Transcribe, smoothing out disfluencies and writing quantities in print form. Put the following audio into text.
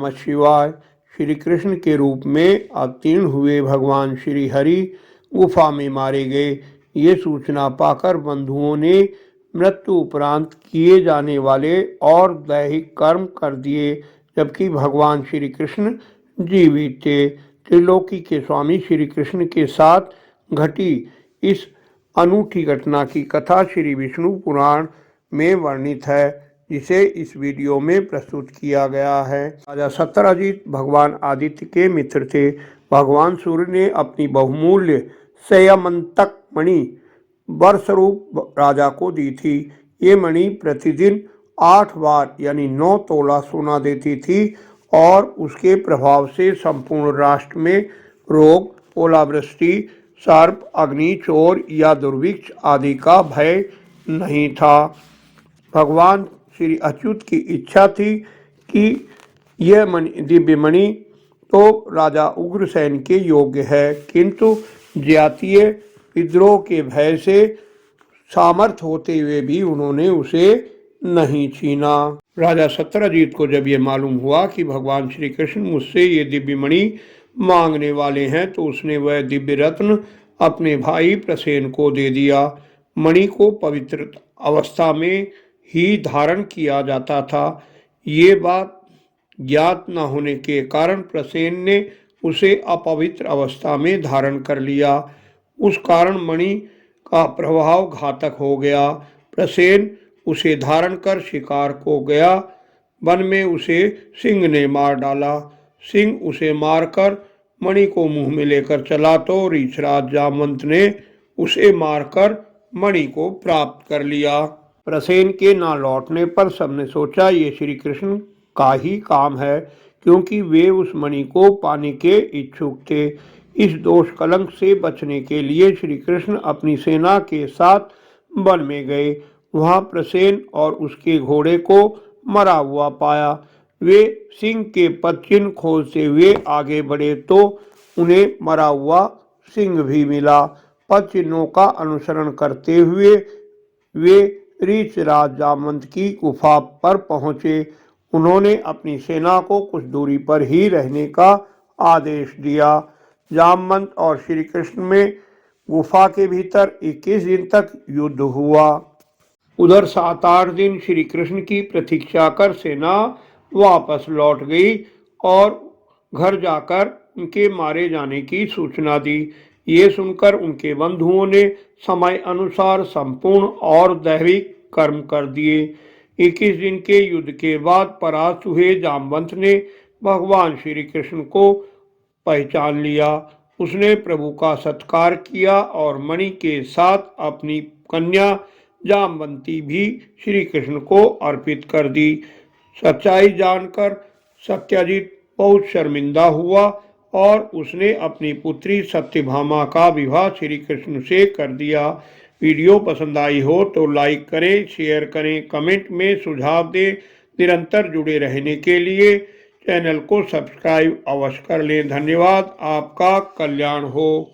नमः शिवाय। श्री कृष्ण के रूप में अवतीर्ण हुए भगवान श्री हरि गुफा में मारे गए। ये सूचना पाकर बंधुओं ने मृत्यु उपरांत किए जाने वाले और दैहिक कर्म कर दिए, जबकि भगवान श्री कृष्ण जीवित थे। त्रिलोकी के स्वामी श्री कृष्ण के साथ घटी इस अनूठी घटना की कथा श्री विष्णु पुराण में वर्णित है, जिसे इस वीडियो में प्रस्तुत किया गया है। राजा सत्यजित भगवान आदित्य के मित्र थे। भगवान सूर्य ने अपनी बहुमूल्य संयमंतक मणि वर स्वरूप राजा को दी थी। ये मणि प्रतिदिन 8 बार यानी 9 तोला सोना देती थी और उसके प्रभाव से संपूर्ण राष्ट्र में रोग, ओलावृष्टि, सर्प, अग्नि, चोर या दुर्भिक्ष आदि का भय नहीं था। भगवान श्री अच्युत की इच्छा थी कि यह दिव्य मणि तो राजा उग्रसेन के योग्य है, किंतु जातीय विद्रोह के भय से सामर्थ्य होते हुए भी उन्होंने उसे नहीं छीना। राजा सत्यजित को जब ये मालूम हुआ कि भगवान श्री कृष्ण मुझसे ये दिव्य मणि मांगने वाले हैं, तो उसने वह दिव्य रत्न अपने भाई प्रसेन को दे दिया। मणि को पवित्र अवस्था में ही धारण किया जाता था। ये बात ज्ञात न होने के कारण प्रसेन ने उसे अपवित्र अवस्था में धारण कर लिया। उस कारण मणि का प्रभाव घातक हो गया। प्रसेन उसे धारण कर शिकार को गया। वन में उसे सिंह ने मार डाला। सिंह उसे मारकर मणि को मुंह में लेकर चला तो रीछराज जामवंत ने उसे मारकर मणि को प्राप्त कर लिया। प्रसेन के ना लौटने पर सबने सोचा ये श्री कृष्ण का ही काम है, क्योंकि वे उस मणि को पाने के इच्छुक थे। इस दोष कलंक से बचने के लिए श्री कृष्ण अपनी सेना के साथ वन में गए। वहां प्रसेन और उसके घोड़े को मरा हुआ पाया। वे सिंह के पदचिन्ह खोजते हुए आगे बढ़े तो उन्हें मरा हुआ सिंह भी मिला। पदचिन्हों का अनुसरण करते हुए वे रीछराज जामवंत की गुफा पर पहुंचे। उन्होंने अपनी सेना को कुछ दूरी पर ही रहने का आदेश दिया। जामवंत और श्री कृष्ण में गुफा के भीतर 21 दिन तक युद्ध हुआ। उधर 7-8 दिन श्री कृष्ण की प्रतीक्षा कर सेना वापस लौट गई और घर जाकर उनके मारे जाने की सूचना दी। ये सुनकर उनके बंधुओं ने समय अनुसार संपूर्ण और दैविक कर्म कर दिए। 21 दिन के युद्ध के बाद परास्त हुए जामवंत ने भगवान श्री कृष्ण को पहचान लिया। उसने प्रभु का सत्कार किया और मणि के साथ अपनी कन्या जामवंती भी श्री कृष्ण को अर्पित कर दी। सच्चाई जानकर सत्यजित बहुत शर्मिंदा हुआ और उसने अपनी पुत्री सत्यभामा का विवाह श्री कृष्ण से कर दिया। वीडियो पसंद आई हो तो लाइक करें, शेयर करें, कमेंट में सुझाव दें। निरंतर जुड़े रहने के लिए चैनल को सब्सक्राइब अवश्य कर लें। धन्यवाद। आपका कल्याण हो।